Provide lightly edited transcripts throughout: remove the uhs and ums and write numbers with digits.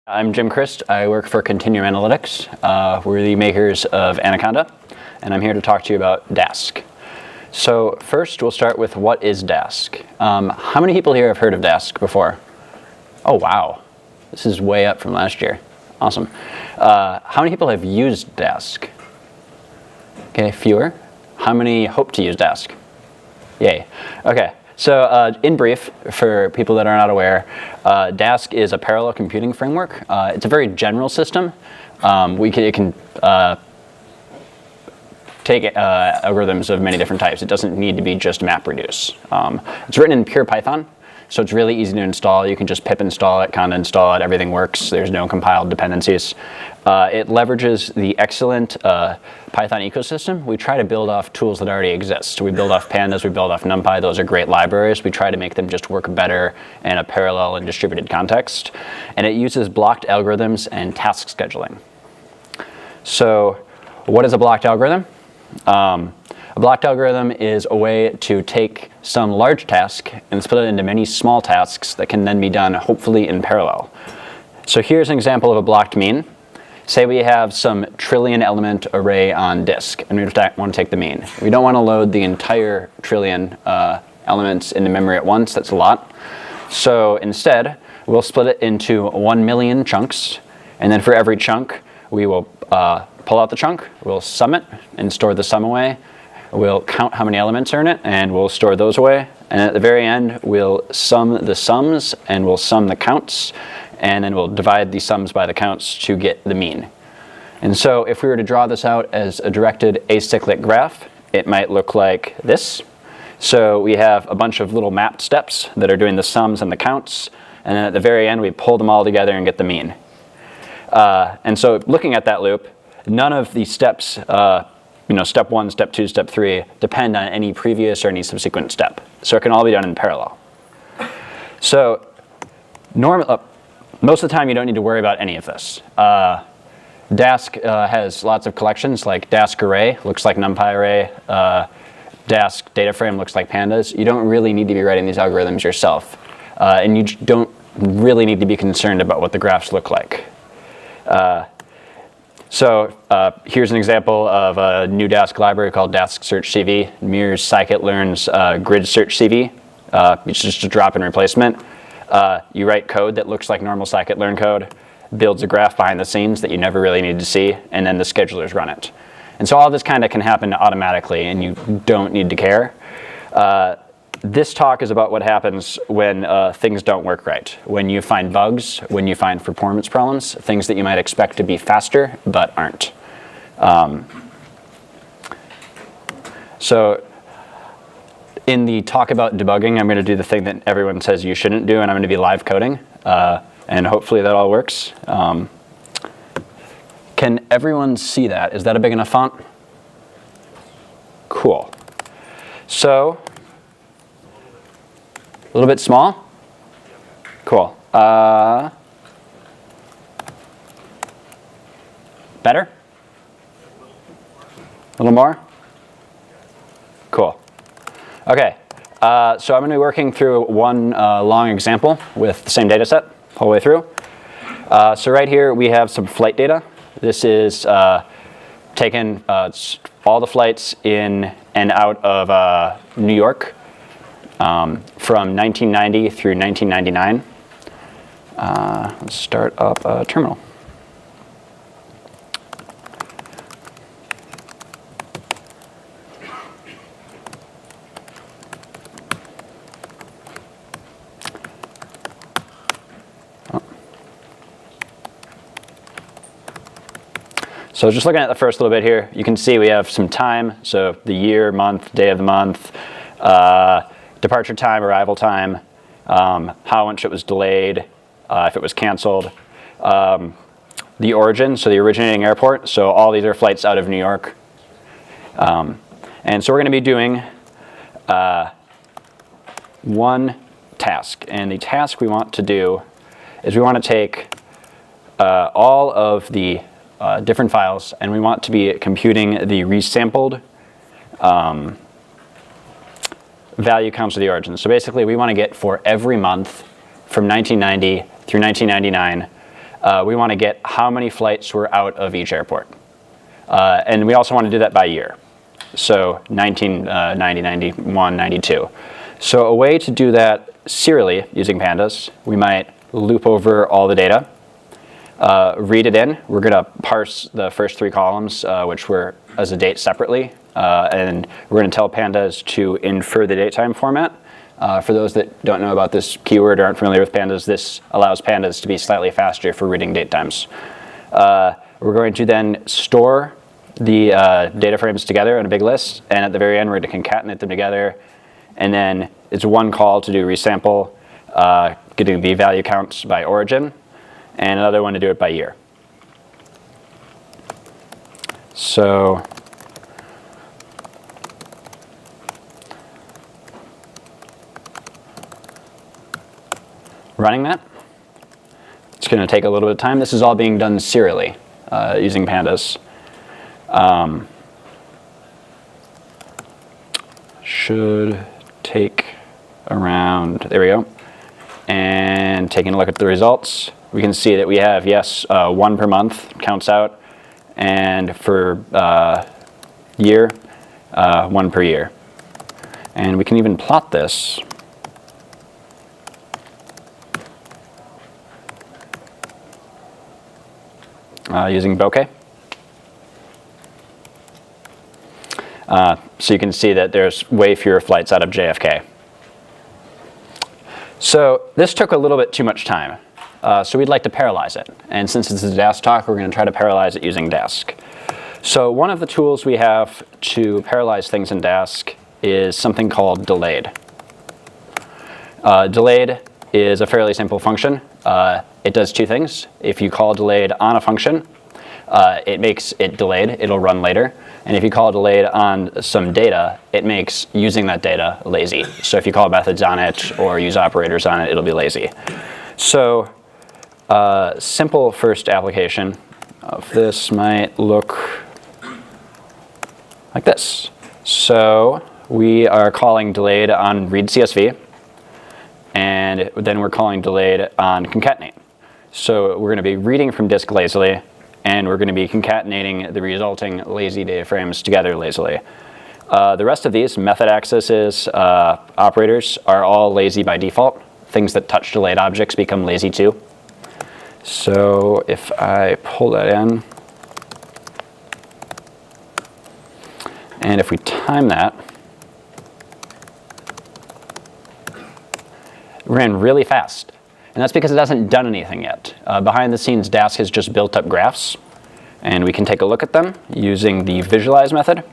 I'm Jim Crist. I work for Continuum Analytics. We're the makers of Anaconda, and I'm here to talk to you about Dask. So first, we'll start with what is Dask. How many people here have heard of Dask before? Oh, wow. This is way up from last year. Awesome. How many people have used Dask? Okay, fewer. How many hope to use Dask? Yay. Okay. So in brief, for people that are not aware, Dask is a parallel computing framework. It's a very general system. It can take algorithms of many different types. It doesn't need to be just MapReduce. It's written in pure Python, so it's really easy to install. You can just pip install it, conda install it, everything works. There's no compiled dependencies. It leverages the excellent Python ecosystem. We try to build off tools that already exist. We build off pandas, we build off NumPy. Those are great libraries. We try to make them just work better in a parallel and distributed context. And it uses blocked algorithms and task scheduling. So what is a blocked algorithm? A blocked algorithm is a way to take some large task and split it into many small tasks that can then be done hopefully in parallel. So here's an example of a blocked mean. Say we have some trillion element array on disk and we want to take the mean. We don't want to load the entire trillion elements into memory at once. That's a lot. So instead, we'll split it into 1 million chunks, and then for every chunk, we will pull out the chunk, we'll sum it and store the sum away. We'll count how many elements are in it, and we'll store those away. And at the very end, we'll sum the sums, and we'll sum the counts, and then we'll divide the sums by the counts to get the mean. And so if we were to draw this out as a directed acyclic graph, it might look like this. So we have a bunch of little mapped steps that are doing the sums and the counts, and then at the very end, we pull them all together and get the mean. And so looking at that loop, none of the steps step 1, step 2, step 3 depend on any previous or any subsequent step. So it can all be done in parallel. So most of the time you don't need to worry about any of this. Dask has lots of collections like Dask array, looks like NumPy array. Dask data frame looks like pandas. You don't really need to be writing these algorithms yourself. And you don't really need to be concerned about what the graphs look like. So here's an example of a new Dask library called Dask Search CV. It mirrors scikit-learn's grid search CV. It's just a drop-in replacement. You write code that looks like normal scikit-learn code, builds a graph behind the scenes that you never really need to see, and then the schedulers run it. And so all this kind of can happen automatically, and you don't need to care. This talk is about what happens when things don't work right, when you find bugs, when you find performance problems, things that you might expect to be faster but aren't. So in the talk about debugging, I'm going to do the thing that everyone says you shouldn't do, and I'm going to be live coding, and hopefully that all works. Can everyone see that? Is that a big enough font? Cool. So a little bit small? Cool. Better? A little more? Cool. Okay. So I'm going to be working through one long example with the same data set all the way through. So right here we have some flight data. This is taken all the flights in and out of New York. From 1990 through 1999. Let's start up a terminal. So just looking at the first little bit here, you can see we have some time, so the year, month, day of the month, departure time, arrival time, how much it was delayed, if it was canceled, the origin, so the originating airport. So all these are flights out of New York. And so we're going to be doing one task. And the task we want to do is we want to take all of the different files, and we want to be computing the resampled value counts of the origin. So basically we want to get for every month from 1990 through 1999 we want to get how many flights were out of each airport. And we also want to do that by year. So 1990, 91, 92. So a way to do that serially using pandas, we might loop over all the data, read it in. We're going to parse the first 3 columns, which were as a date separately. And we're going to tell pandas to infer the datetime format. For those that don't know about this keyword or aren't familiar with pandas, this allows pandas to be slightly faster for reading date times. We're going to then store the data frames together in a big list, and at the very end we're going to concatenate them together, and then it's one call to do resample, getting the value counts by origin, and another one to do it by year. So running that, it's going to take a little bit of time. This is all being done serially using pandas. Should take around, there we go. And taking a look at the results, we can see that we have, yes, 1 per month counts out, and for year, 1 per year. And we can even plot this. Using bokeh. So you can see that there's way fewer flights out of JFK. So this took a little bit too much time. So we'd like to parallelize it. And since this is a Dask talk, we're going to try to parallelize it using Dask. So one of the tools we have to parallelize things in Dask is something called delayed. Delayed is a fairly simple function. It does 2 things. If you call delayed on a function, it makes it delayed. It'll run later. And if you call delayed on some data, it makes using that data lazy. So if you call methods on it or use operators on it, it'll be lazy. So simple first application of this might look like this. So we are calling delayed on read CSV, and then we're calling delayed on concatenate. So we're going to be reading from disk lazily, and we're going to be concatenating the resulting lazy data frames together lazily. The rest of these, method accesses, operators, are all lazy by default. Things that touch delayed objects become lazy too. So if I pull that in, and if we time that, it ran really fast. And that's because it hasn't done anything yet. Behind the scenes, Dask has just built up graphs, and we can take a look at them using the visualize method.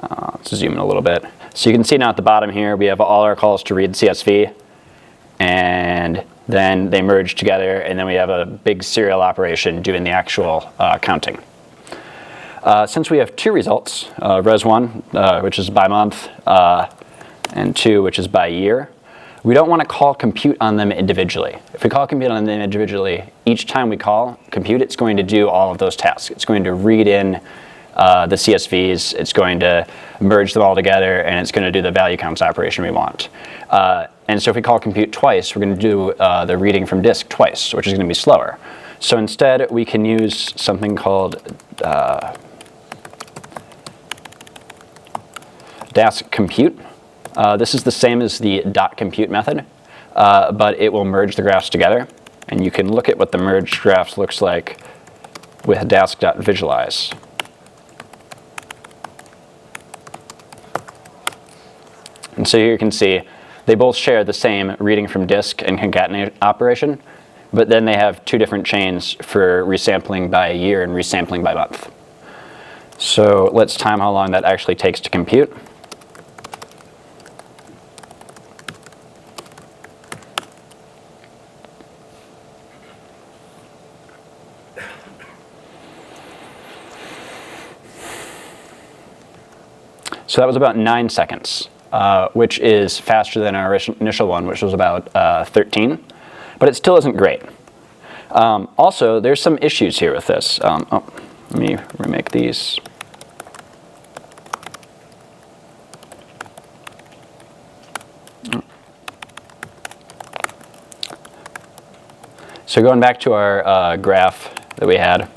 Let's zoom in a little bit. So you can see now at the bottom here, we have all our calls to read CSV, and then they merge together, and then we have a big serial operation doing the actual counting. Since we have 2 results, res1, which is by month, and 2, which is by year, we don't want to call compute on them individually. If we call compute on them individually, each time we call compute, it's going to do all of those tasks. It's going to read in the CSVs, it's going to merge them all together, and it's going to do the value counts operation we want. And so if we call compute twice, we're going to do the reading from disk twice, which is going to be slower. So instead, we can use something called Dask compute. This is the same as the .compute method, but it will merge the graphs together. And you can look at what the merged graphs looks like with dask.visualize. And so here you can see they both share the same reading from disk and concatenate operation, but then they have 2 different chains for resampling by year and resampling by month. So let's time how long that actually takes to compute. So that was about 9 seconds, which is faster than our initial one, which was about 13. But it still isn't great. Also, there's some issues here with this. Let me remake these. So going back to our graph that we had,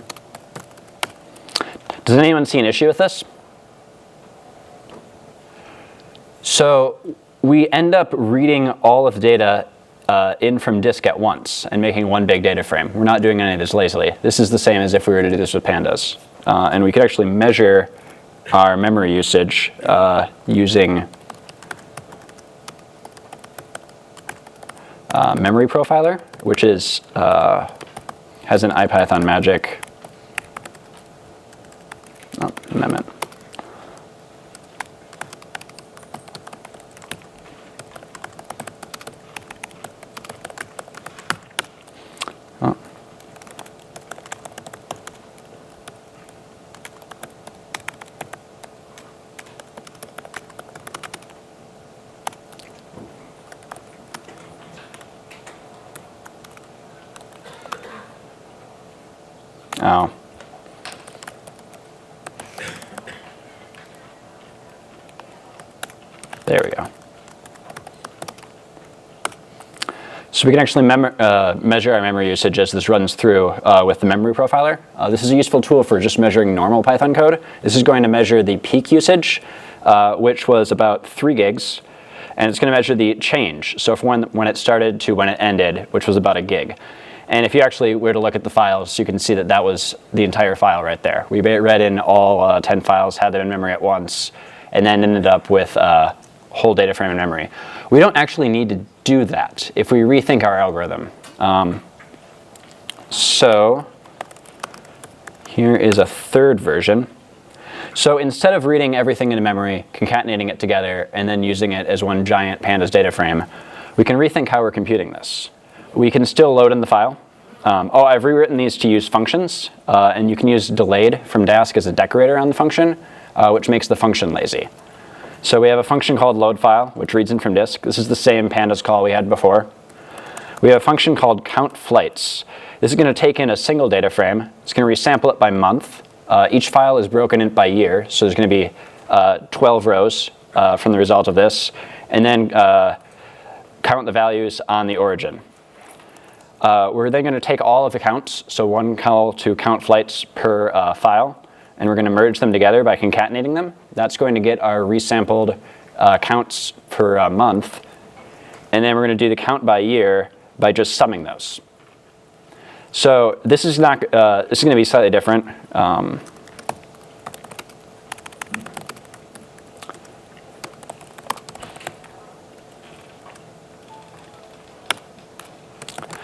does anyone see an issue with this? So we end up reading all of the data in from disk at once and making one big data frame. We're not doing any of this lazily. This is the same as if we were to do this with pandas. And we could actually measure our memory usage using memory profiler, which is has an IPython magic amendment. Oh. There we go. So we can actually measure our memory usage as this runs through with the memory profiler. This is a useful tool for just measuring normal Python code. This is going to measure the peak usage, which was about 3 gigs. And it's going to measure the change. So from when it started to when it ended, which was about 1 gig. And if you actually were to look at the files, you can see that that was the entire file right there. We read in all 10 files, had them in memory at once, and then ended up with a whole data frame in memory. We don't actually need to do that if we rethink our algorithm. So here is a third version. So instead of reading everything into memory, concatenating it together, and then using it as one giant pandas data frame, we can rethink how we're computing this. We can still load in the file. I've rewritten these to use functions, and you can use delayed from Dask as a decorator on the function, which makes the function lazy. So we have a function called load file, which reads in from disk. This is the same pandas call we had before. We have a function called count flights. This is going to take in a single data frame. It's going to resample it by month. Each file is broken in by year, so there's going to be 12 rows from the result of this, and then count the values on the origin. We're then going to take all of the counts, so one call to count flights per file, and we're going to merge them together by concatenating them. That's going to get our resampled counts per month, and then we're going to do the count by year by just summing those. So this is not. This is going to be slightly different.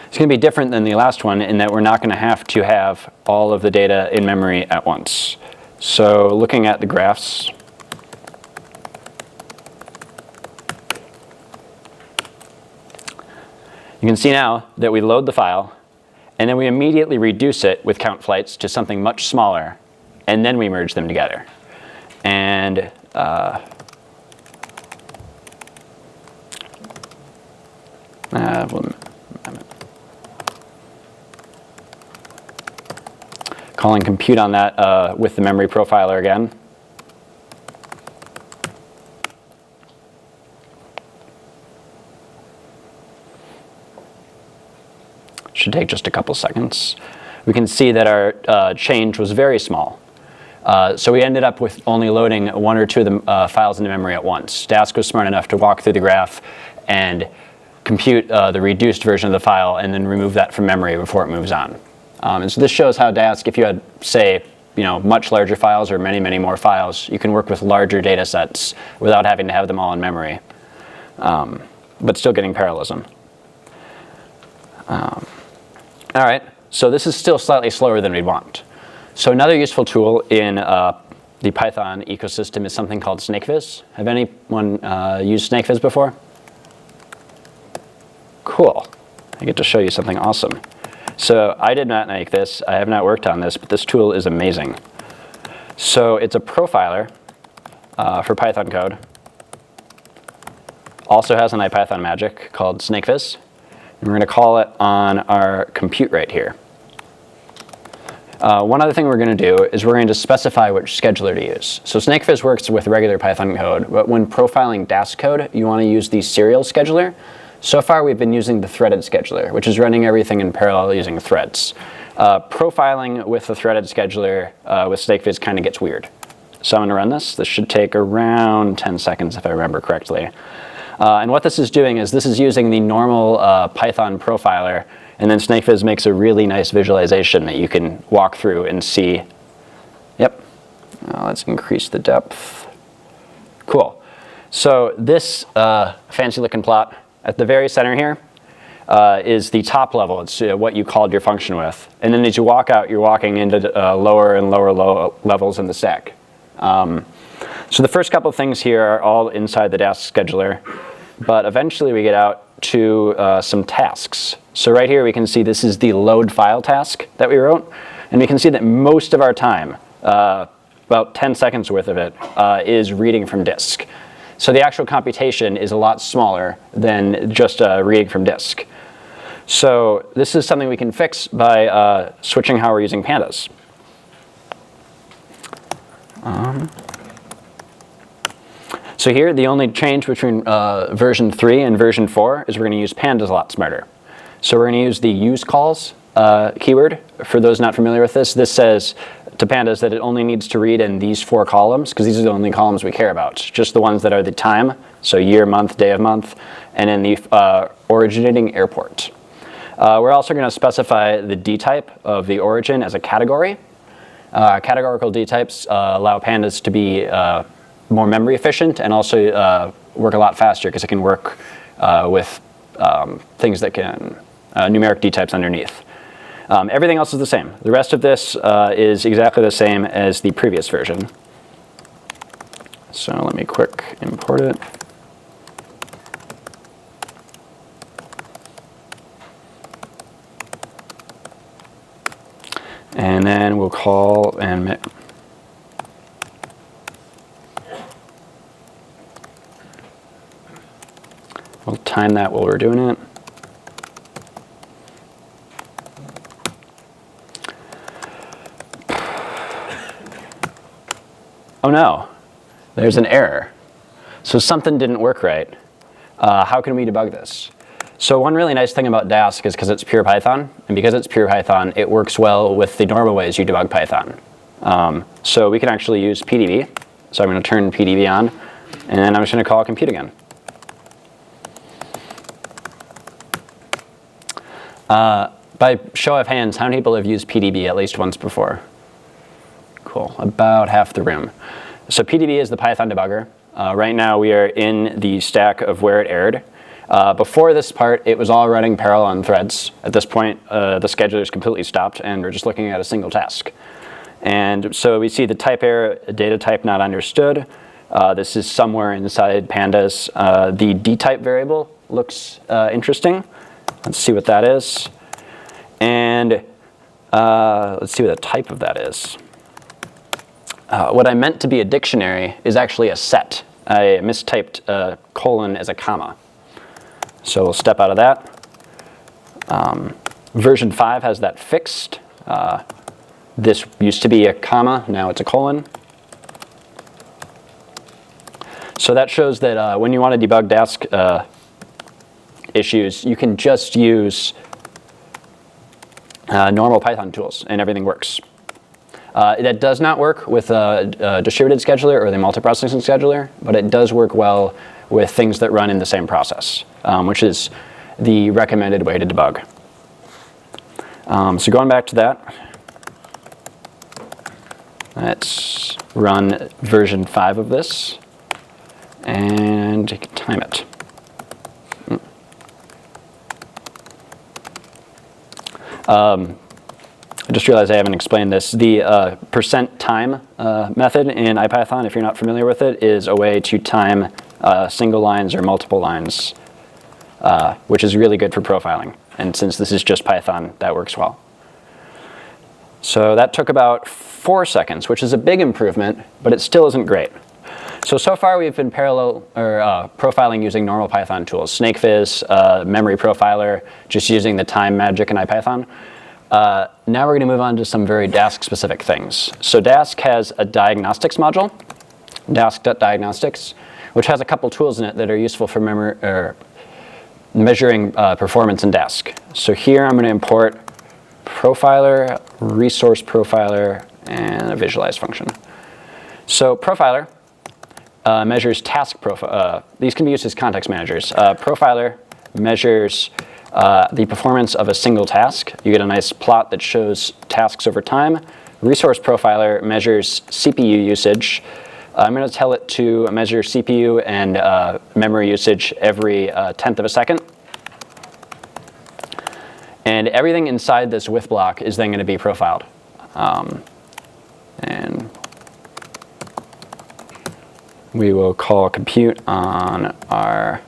It's going to be different than the last one in that we're not going to have all of the data in memory at once. So looking at the graphs, you can see now that we load the file, and then we immediately reduce it with count flights to something much smaller, and then we merge them together. And calling compute on that with the memory profiler again. Should take just a couple seconds. We can see that our change was very small. So we ended up with only loading 1 or 2 of the files into memory at once. Dask was smart enough to walk through the graph and compute the reduced version of the file and then remove that from memory before it moves on. And so this shows how Dask, if you had, say, much larger files or many, many more files, you can work with larger data sets without having to have them all in memory, but still getting parallelism. All right, so this is still slightly slower than we'd want. So another useful tool in the Python ecosystem is something called snakeviz. Have anyone used snakeviz before? Cool. I get to show you something awesome. So I did not make this. I have not worked on this, but this tool is amazing. So it's a profiler for Python code. Also has an IPython magic called snakeviz. And we're going to call it on our compute right here. One other thing we're going to do is we're going to specify which scheduler to use. So snakeviz works with regular Python code, but when profiling Dask code, you want to use the serial scheduler. So far, we've been using the threaded scheduler, which is running everything in parallel using threads. Profiling with the threaded scheduler with Snakeviz kind of gets weird. So I'm going to run this. This should take around 10 seconds if I remember correctly. And what this is doing is this is using the normal Python profiler, and then Snakeviz makes a really nice visualization that you can walk through and see. Yep. Let's increase the depth. Cool. So this fancy looking plot at the very center here is the top level. It's what you called your function with. And then as you walk out, you're walking into lower and lower levels in the stack. So the first couple of things here are all inside the Dask scheduler. But eventually we get out to some tasks. So right here we can see this is the load file task that we wrote. And we can see that most of our time, about 10 seconds worth of it, is reading from disk. So the actual computation is a lot smaller than just reading from disk. So this is something we can fix by switching how we're using pandas. So here, the only change between version 3 and version 4 is we're going to use pandas a lot smarter. So we're going to use the use calls keyword. For those not familiar with this, this says to pandas that it only needs to read in these 4 columns, because these are the only columns we care about. Just the ones that are the time, so year, month, day of month, and then the originating airport. We're also going to specify the D type of the origin as a category. Categorical D types allow pandas to be more memory efficient and also work a lot faster because it can work with things that can numeric D types underneath. Everything else is the same. The rest of this is exactly the same as the previous version. So let me quick import it. And then we'll call and we'll time that while we're doing it. Oh no, there's an error. So something didn't work right. How can we debug this? So one really nice thing about Dask is because it's pure Python, and because it's pure Python, it works well with the normal ways you debug Python. So we can actually use PDB. So I'm going to turn PDB on, and then I'm just going to call compute again. By show of hands, how many people have used PDB at least once before? Cool, about half the room. So PDB is the Python debugger. Right now we are in the stack of where it erred. Before this part, it was all running parallel on threads. At this point, the scheduler is completely stopped, and we're just looking at a single task. And so we see the type error, data type not understood. This is somewhere inside pandas. The dtype variable looks interesting. Let's see what that is. And let's see what the type of that is. What I meant to be a dictionary is actually a set. I mistyped colon as a comma. So we'll step out of that. Version 5 has that fixed. This used to be a comma, now it's a colon. So that shows that when you want to debug Dask issues, you can just use normal Python tools and everything works. That does not work with a distributed scheduler or the multiprocessing scheduler, but it does work well with things that run in the same process, which is the recommended way to debug. So going back to that, let's run version 5 of this and time it. I just realized I haven't explained this. The %time method in IPython, if you're not familiar with it, is a way to time single lines or multiple lines, which is really good for profiling. And since this is just Python, that works well. So that took about 4 seconds, which is a big improvement, but it still isn't great. So far we've been profiling using normal Python tools, Snakeviz, Memory Profiler, just using the time magic in IPython. Now we're going to move on to some very Dask-specific things. So Dask has a diagnostics module, dask.diagnostics, which has a couple tools in it that are useful for measuring performance in Dask. So here I'm going to import profiler, resource profiler, and a visualize function. So profiler measures task profile. These can be used as context managers. Profiler measures the performance of a single task. You get a nice plot that shows tasks over time. Resource profiler measures CPU usage. I'm going to tell it to measure CPU and memory usage every 1/10 of a second. And everything inside this with block is then going to be profiled. And we will call compute on our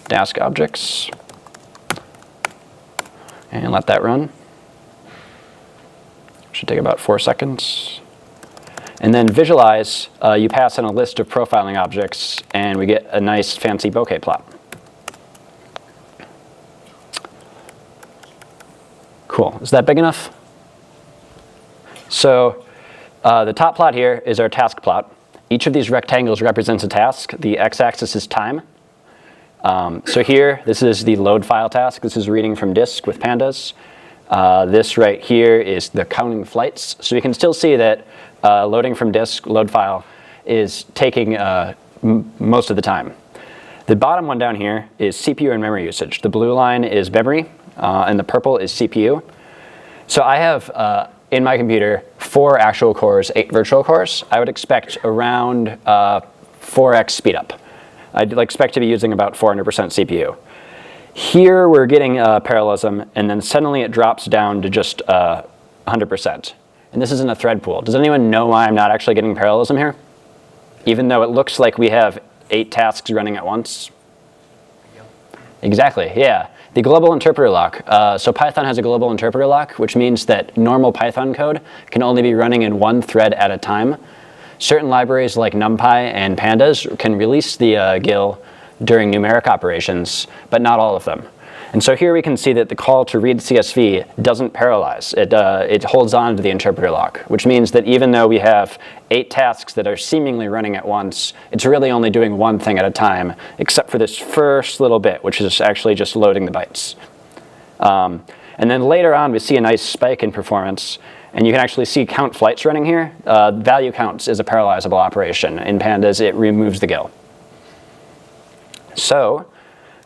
Dask objects and let that run. Should take about 4 seconds. And then visualize, you pass in a list of profiling objects, and we get a nice fancy bokeh plot. Cool. Is that big enough? So the top plot here is our task plot. Each of these rectangles represents a task. The x-axis is time. So here, this is the load file task. This is reading from disk with pandas. This right here is the counting flights. So you can still see that loading from disk, load file, is taking most of the time. The bottom one down here is CPU and memory usage. The blue line is memory, and the purple is CPU. So I have, in my computer, 4 actual cores, 8 virtual cores. I would expect around 4x speed up. I'd expect to be using about 400% CPU. Here we're getting parallelism, and then suddenly it drops down to just 100%. And this is in a thread pool. Does anyone know why I'm not actually getting parallelism here? Even though it looks like we have 8 tasks running at once? Exactly, yeah. The global interpreter lock. So Python has a global interpreter lock, which means that normal Python code can only be running in one thread at a time. Certain libraries like NumPy and Pandas can release the GIL during numeric operations, but not all of them. And so here we can see that the call to read CSV doesn't parallelize. It holds on to the interpreter lock, which means that even though we have 8 tasks that are seemingly running at once, it's really only doing one thing at a time, except for this first little bit, which is actually just loading the bytes. And then later on, we see a nice spike in performance. And you can actually see count flights running here. Value counts is a parallelizable operation. In Pandas, it removes the GIL. So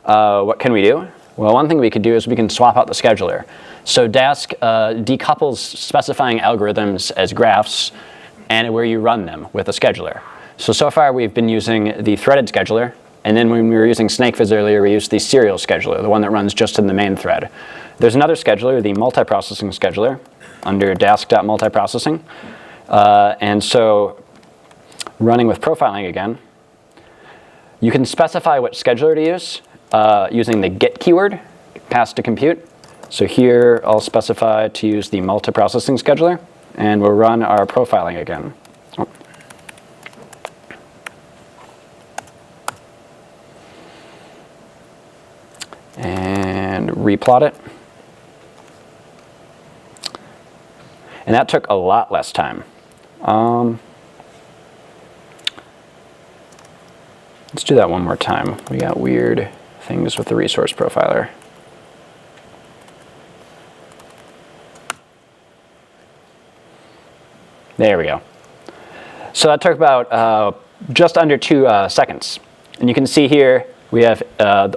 what can we do? Well, one thing we could do is we can swap out the scheduler. So Dask decouples specifying algorithms as graphs and where you run them with a scheduler. So far we've been using the threaded scheduler. And then when we were using SnakeViz earlier, we used the serial scheduler, the one that runs just in the main thread. There's another scheduler, the multiprocessing scheduler, under dask.multiprocessing. And so running with profiling again, you can specify what scheduler to use using the get keyword passed to compute. So here I'll specify to use the multiprocessing scheduler, and we'll run our profiling again. And replot it. And that took a lot less time. Let's do that one more time. We got weird things with the resource profiler. There we go. So that took about just under 2 seconds. And you can see here we have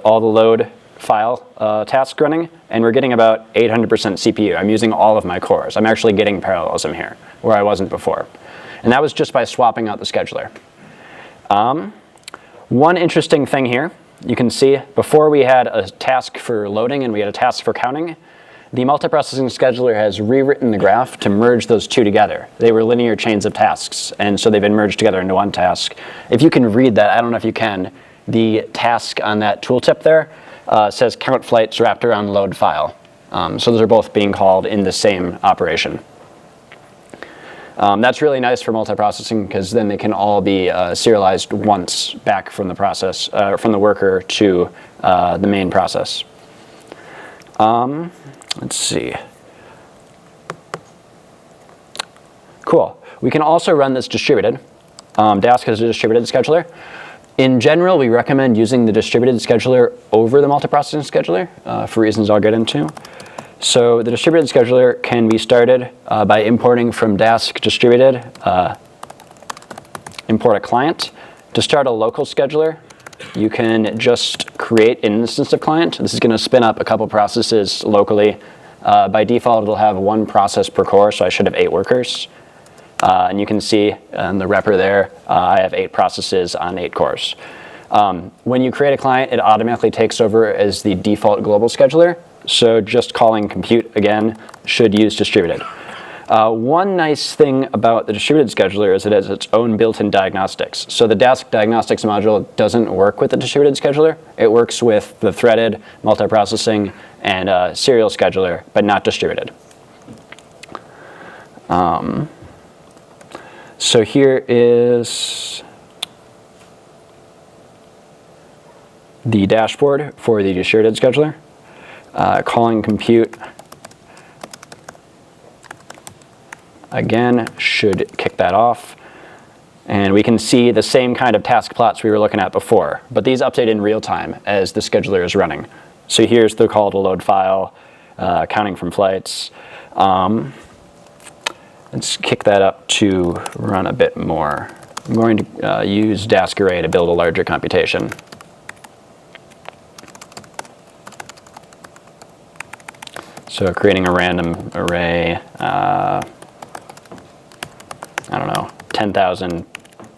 all the load file tasks running, and we're getting about 800% CPU. I'm using all of my cores. I'm actually getting parallelism here, where I wasn't before. And that was just by swapping out the scheduler. One interesting thing here, you can see before we had a task for loading and we had a task for counting, the multiprocessing scheduler has rewritten the graph to merge those two together. They were linear chains of tasks, and so they've been merged together into one task. If you can read that, I don't know if you can, the task on that tooltip there says count flights wrapped around load file. So those are both being called in the same operation. That's really nice for multiprocessing because then they can all be serialized once back from the process, from the worker to the main process. Let's see. Cool. We can also run this distributed. Dask has a distributed scheduler. In general, we recommend using the distributed scheduler over the multiprocessing scheduler for reasons I'll get into. So the distributed scheduler can be started by importing from Dask distributed, import a client. To start a local scheduler, you can just create an instance of client. This is going to spin up a couple processes locally. By default, it'll have 1 process per core, so I should have 8 workers. And you can see in the repr there, I have 8 processes on 8 cores. When you create a client, it automatically takes over as the default global scheduler. So just calling compute again should use distributed. One nice thing about the distributed scheduler is it has its own built-in diagnostics. So the Dask diagnostics module doesn't work with the distributed scheduler. It works with the threaded, multiprocessing, and serial scheduler, but not distributed. So here is the dashboard for the distributed scheduler. Calling compute again should kick that off. And we can see the same kind of task plots we were looking at before, but these update in real time as the scheduler is running. So here's the call to load file, counting from flights. Let's kick that up to run a bit more. I'm going to use Dask array to build a larger computation. So creating a random array, I don't know, 10,000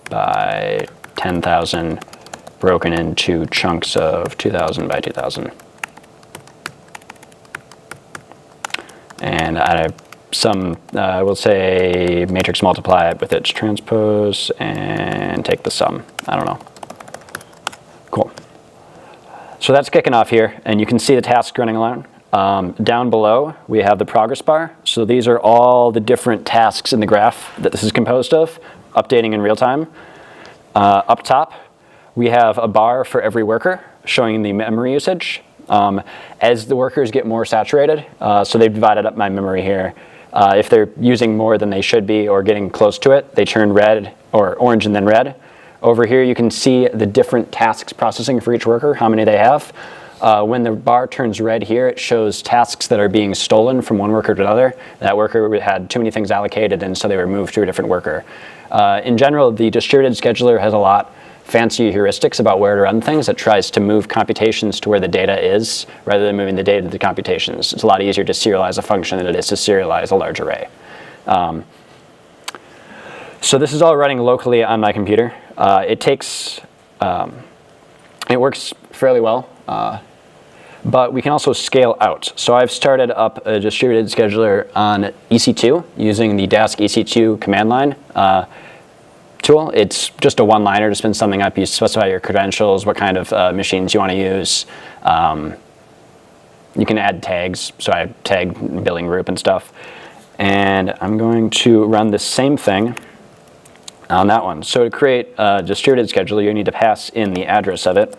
by 10,000 broken into chunks of 2,000 by 2,000. And I have some, we'll say matrix multiply it with its transpose and take the sum. I don't know. Cool. So that's kicking off here, and you can see the task running along. Down below, we have the progress bar. So these are all the different tasks in the graph that this is composed of, updating in real time. Up top, we have a bar for every worker showing the memory usage. As the workers get more saturated, so they've divided up my memory here. If they're using more than they should be or getting close to it, they turn red or orange and then red. Over here, you can see the different tasks processing for each worker, how many they have. When the bar turns red here, it shows tasks that are being stolen from one worker to another. That worker had too many things allocated, and so they were moved to a different worker. In general, the distributed scheduler has a lot fancy heuristics about where to run things. It tries to move computations to where the data is, rather than moving the data to the computations. It's a lot easier to serialize a function than it is to serialize a large array. So this is all running locally on my computer. It works fairly well. But we can also scale out. So I've started up a distributed scheduler on EC2 using the Dask EC2 command line tool. It's just a one-liner to spin something up. You specify your credentials, what kind of machines you want to use. You can add tags. So I tag billing group and stuff. And I'm going to run the same thing on that one. So to create a distributed scheduler, you need to pass in the address of it.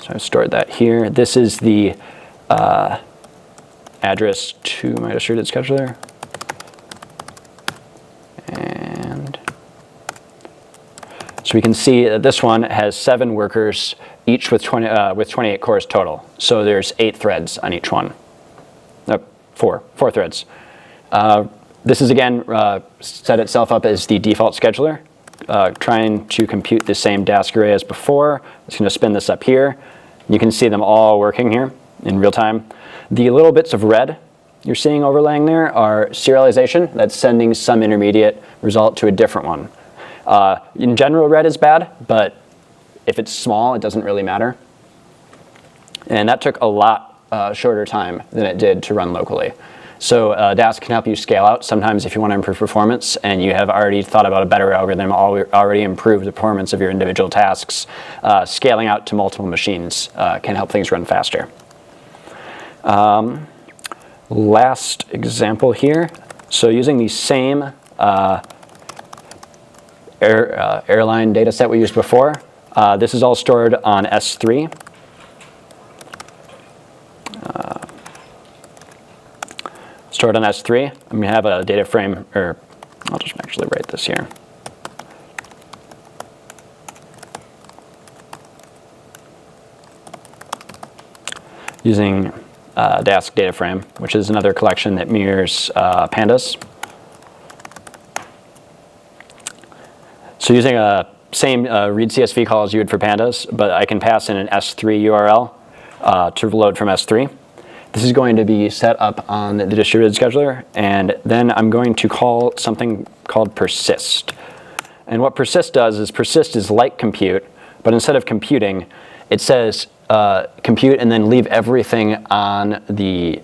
So I've stored that here. This is the address to my distributed scheduler. And so we can see that this one has 7 workers, each with 28 cores total. So there's 8 threads on each one. Four threads. This is again set itself up as the default scheduler, trying to compute the same Dask array as before. It's going to spin this up here. You can see them all working here in real time. The little bits of red you're seeing overlaying there are serialization. That's sending some intermediate result to a different one. In general, red is bad, but if it's small, it doesn't really matter. And that took a lot shorter time than it did to run locally. So Dask can help you scale out sometimes if you want to improve performance and you have already thought about a better algorithm, already improved the performance of your individual tasks. Scaling out to multiple machines can help things run faster. Last example here. So using the same airline data set we used before, this is all stored on S3. Stored on S3. I'm going to have a data frame, or I'll just actually write this here. using Dask data frame, which is another collection that mirrors pandas. So using a same read CSV call as you would for pandas, but I can pass in an S3 URL to load from S3. This is going to be set up on the distributed scheduler, and then I'm going to call something called persist. And what persist does is persist is like compute, but instead of computing, it says compute and then leave everything on the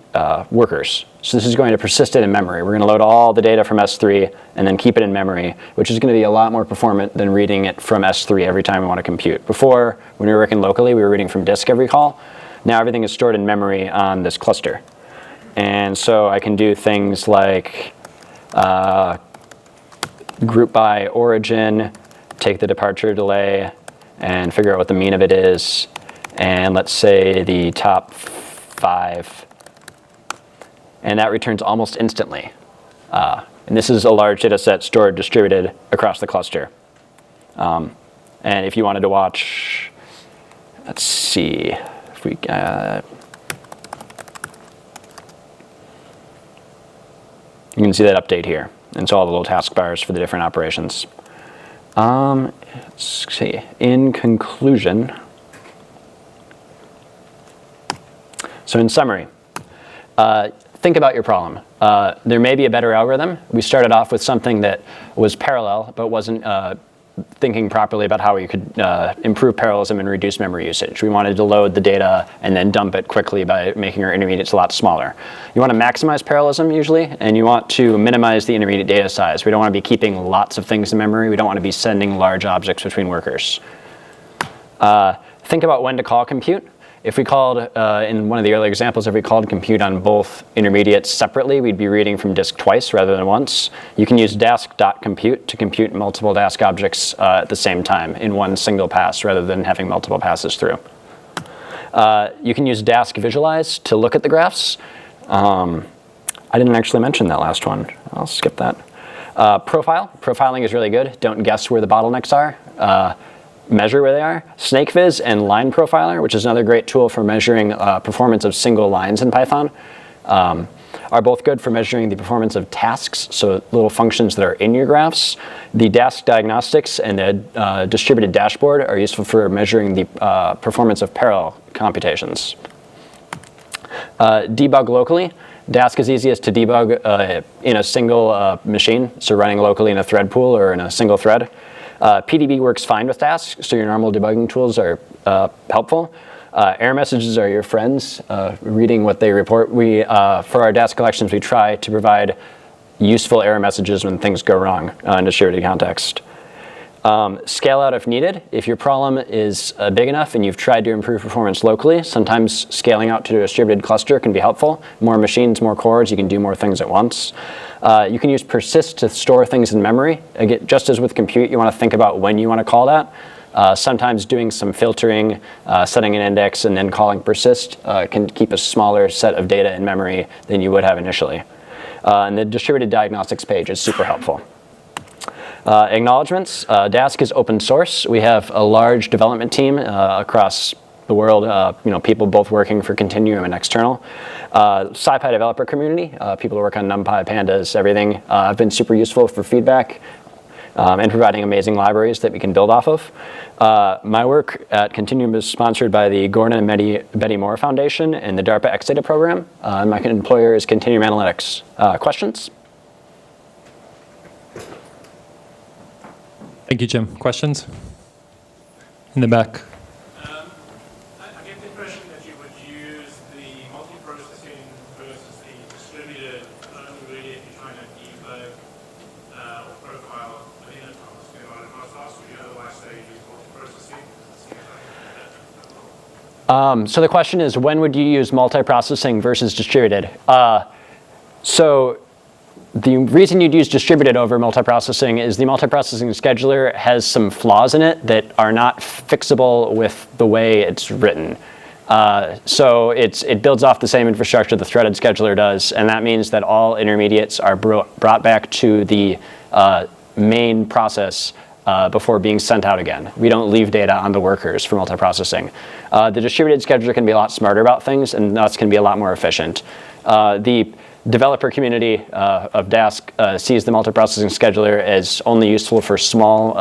workers. So this is going to persist it in memory. We're going to load all the data from S3 and then keep it in memory, which is going to be a lot more performant than reading it from S3 every time we want to compute. Before, when we were working locally, we were reading from disk every call. Now everything is stored in memory on this cluster. And so I can do things like group by origin, take the departure delay, and figure out what the mean of it is. And let's say the top 5. And that returns almost instantly. And this is a large data set stored distributed across the cluster. And if you wanted to watch, let's see, if we you can see that update here. And so all the little taskbars for the different operations. Let's see, in conclusion, so in summary, think about your problem. There may be a better algorithm. We started off with something that was parallel, but wasn't thinking properly about how we could improve parallelism and reduce memory usage. We wanted to load the data and then dump it quickly by making our intermediates a lot smaller. You want to maximize parallelism usually, and you want to minimize the intermediate data size. We don't want to be keeping lots of things in memory. We don't want to be sending large objects between workers. Think about when to call compute. If we called, in one of the early examples, if we called compute on both intermediates separately, we'd be reading from disk twice rather than once. You can use dask.compute to compute multiple Dask objects at the same time in one single pass rather than having multiple passes through. You can use Dask visualize to look at the graphs. I didn't actually mention that last one. I'll skip that. Profiling is really good. Don't guess where the bottlenecks are. Measure where they are. SnakeViz and Line Profiler, which is another great tool for measuring performance of single lines in Python, are both good for measuring the performance of tasks, so little functions that are in your graphs. The Dask diagnostics and the distributed dashboard are useful for measuring the performance of parallel computations. Debug locally. Dask is easiest to debug in a single machine, so running locally in a thread pool or in a single thread. PDB works fine with Dask, so your normal debugging tools are helpful. Error messages are your friends, reading what they report. For our Dask collections, we try to provide useful error messages when things go wrong in distributed context. Scale out if needed. If your problem is big enough and you've tried to improve performance locally, sometimes scaling out to a distributed cluster can be helpful. More machines, more cores, you can do more things at once. You can use persist to store things in memory. Again, just as with compute, you want to think about when you want to call that. Sometimes doing some filtering, setting an index, and then calling persist can keep a smaller set of data in memory than you would have initially. And the distributed diagnostics page is super helpful. Acknowledgements. Dask is open source. We have a large development team across the world, people both working for Continuum and external. SciPy developer community, people who work on NumPy, Pandas, everything, have been super useful for feedback and providing amazing libraries that we can build off of. My work at Continuum is sponsored by the Gordon and Betty Moore Foundation and the DARPA X-Data program. And my employer is Continuum Analytics. Questions? Thank you, Jim. Questions? In the back. I get the impression that you would use the multiprocessing versus the distributed only really if you're trying to debug or profile within a task. You know, I must ask you, otherwise say you use multiprocessing. So the question is, when would you use multiprocessing versus distributed? So the reason you'd use distributed over multiprocessing is the multiprocessing scheduler has some flaws in it that are not fixable with the way it's written. So it builds off the same infrastructure the threaded scheduler does, and that means that all intermediates are brought back to the main process before being sent out again. We don't leave data on the workers for multiprocessing. The distributed scheduler can be a lot smarter about things, and thus can be a lot more efficient. The developer community of Dask sees the multiprocessing scheduler as only useful for small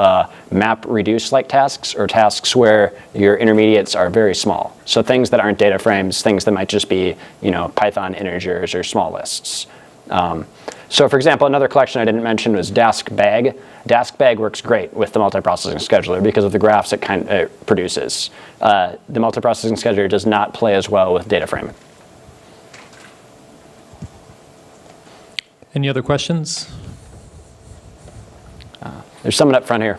map reduce-like tasks, or tasks where your intermediates are very small. So things that aren't data frames, things that might just be Python integers or small lists. So for example, another collection I didn't mention was Dask Bag. Dask Bag works great with the multiprocessing scheduler because of the graphs it produces. The multiprocessing scheduler does not play as well with data frame. Any other questions? There's someone up front here.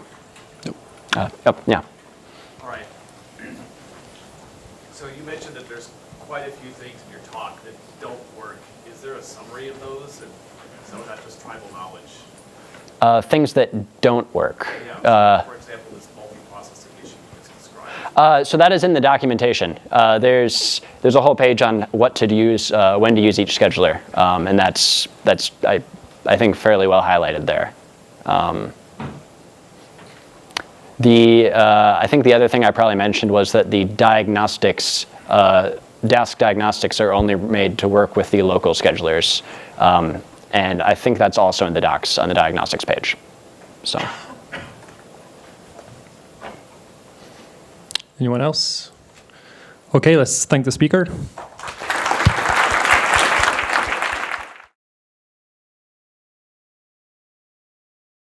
Yeah. All right. So you mentioned that there's quite a few things in your talk that don't work. Is there a summary of those? And some of that just tribal knowledge? Things that don't work. Yeah. For example, this multiprocessing issue you just described. So that is in the documentation. There's a whole page on what to use, when to use each scheduler, and that's I think fairly well highlighted there. I think the other thing I probably mentioned was that the diagnostics, Dask diagnostics, are only made to work with the local schedulers, and I think that's also in the docs on the diagnostics page. So. Anyone else? Okay, let's thank the speaker.